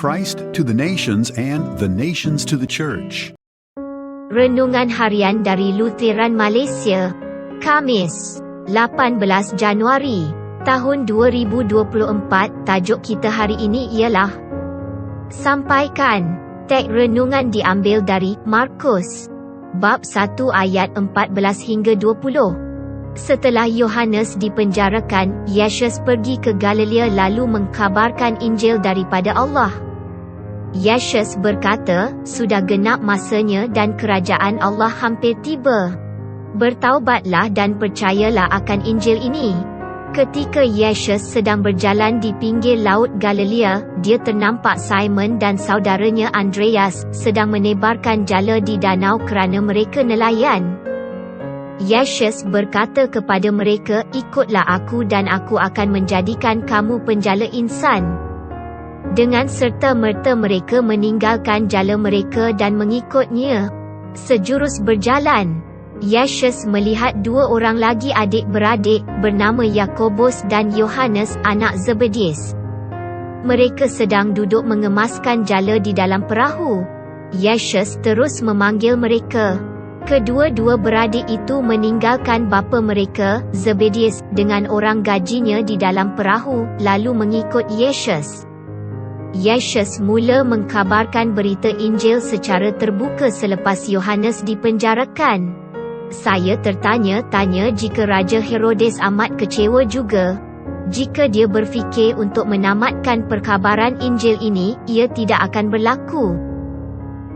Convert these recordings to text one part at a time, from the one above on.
Christ to the nations and the nations to the church. Renungan Harian dari Lutheran Malaysia, Khamis, 18 Januari, tahun 2024. Tajuk kita hari ini ialah Sampaikan. Teks renungan diambil dari Markus, bab 1 ayat 14 hingga 20. Setelah Yohanes dipenjarakan, Yesus pergi ke Galilea lalu mengkabarkan Injil daripada Allah. Yesus berkata, sudah genap masanya dan kerajaan Allah hampir tiba. Bertaubatlah dan percayalah akan Injil ini. Ketika Yesus sedang berjalan di pinggir laut Galilea, dia ternampak Simon dan saudaranya Andreas sedang menebarkan jala di danau kerana mereka nelayan. Yesus berkata kepada mereka, ikutlah aku dan aku akan menjadikan kamu penjala insan. Dengan serta-merta mereka meninggalkan jala mereka dan mengikutnya. Sejurus berjalan, Yesus melihat dua orang lagi adik-beradik bernama Yakobus dan Yohanes anak Zebedeus. Mereka sedang duduk mengemaskan jala di dalam perahu. Yesus terus memanggil mereka. Kedua-dua beradik itu meninggalkan bapa mereka, Zebedeus, dengan orang gajinya di dalam perahu, lalu mengikut Yesus. Yesus mula mengkabarkan berita Injil secara terbuka selepas Yohanes dipenjarakan. Saya tertanya-tanya jika Raja Herodes amat kecewa juga. Jika dia berfikir untuk menamatkan perkabaran Injil ini, ia tidak akan berlaku.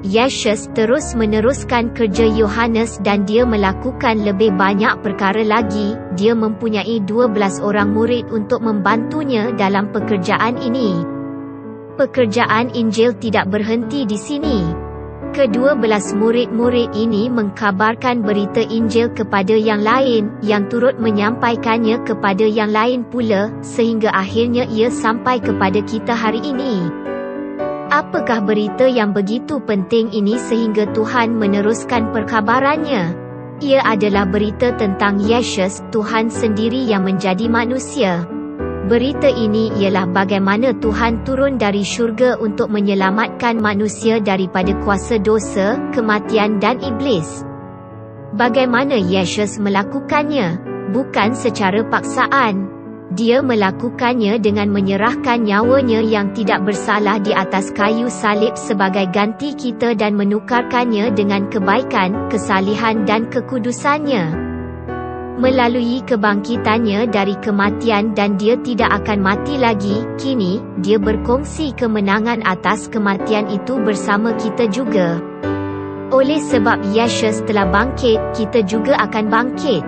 Yesus terus meneruskan kerja Yohanes dan dia melakukan lebih banyak perkara lagi. Dia mempunyai 12 orang murid untuk membantunya dalam pekerjaan ini. Pekerjaan Injil tidak berhenti di sini. Ke-12 murid-murid ini mengkabarkan berita Injil kepada yang lain, yang turut menyampaikannya kepada yang lain pula, sehingga akhirnya ia sampai kepada kita hari ini. Apakah berita yang begitu penting ini sehingga Tuhan meneruskan perkabarannya? Ia adalah berita tentang Yesus, Tuhan sendiri yang menjadi manusia. Berita ini ialah bagaimana Tuhan turun dari syurga untuk menyelamatkan manusia daripada kuasa dosa, kematian dan iblis. Bagaimana Yesus melakukannya? Bukan secara paksaan. Dia melakukannya dengan menyerahkan nyawanya yang tidak bersalah di atas kayu salib sebagai ganti kita dan menukarkannya dengan kebaikan, kesalihan dan kekudusannya. Melalui kebangkitannya dari kematian dan dia tidak akan mati lagi, kini, dia berkongsi kemenangan atas kematian itu bersama kita juga. Oleh sebab Yesus telah bangkit, kita juga akan bangkit.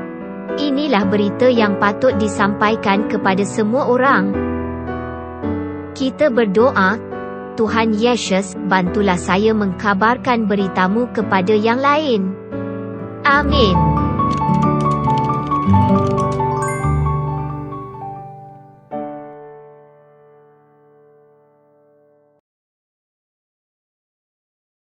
Inilah berita yang patut disampaikan kepada semua orang. Kita berdoa, Tuhan Yesus, bantulah saya mengkabarkan beritamu kepada yang lain. Amin.